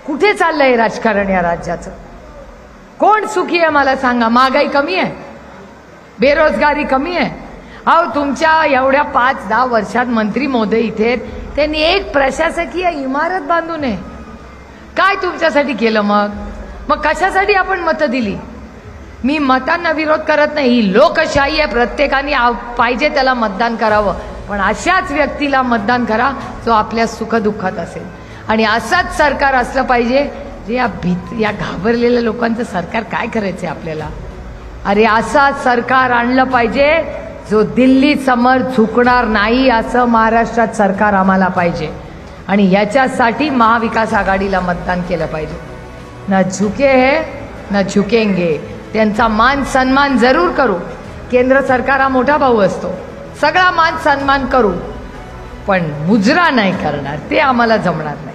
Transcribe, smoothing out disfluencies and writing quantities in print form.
कुठे चाललंय राजकारण या राज्याचं? कोण सुखी आहे मला सांगा? महागाई कमी आहे, बेरोजगारी कमी आहे. अहो तुमच्या एवढ्या 5-10 वर्षात मंत्री महोदय इथे त्यांनी एक प्रशासकीय इमारत बांधू नये. काय तुमच्यासाठी केलं? मग कशासाठी आपण मतं दिली? मी मतांना विरोध करत नाही, ही लोकशाही आहे, प्रत्येकाने पाहिजे त्याला मतदान करावं, पण अशाच व्यक्तीला मतदान करा जो आपल्या सुखदुःखात असेल. आणि असंच सरकार असलं पाहिजे जे या घाबरलेल्या लोकांचं सरकार काय करायचंय आपल्याला. अरे असं सरकार आणलं पाहिजे जो दिल्ली समोर झुकणार नाही, असं महाराष्ट्रात सरकार आम्हाला पाहिजे. आणि याच्यासाठी महाविकास आघाडीला मतदान केलं पाहिजे. न झुके है न झुकेंगे. त्यांचा मान सन्मान जरूर करू. केंद्र सरकार हा मोठा भाऊ असतो, सगळा मान सन्मान करू, पण मुजरा नाही करणार, ते आम्हाला जमणार नाही.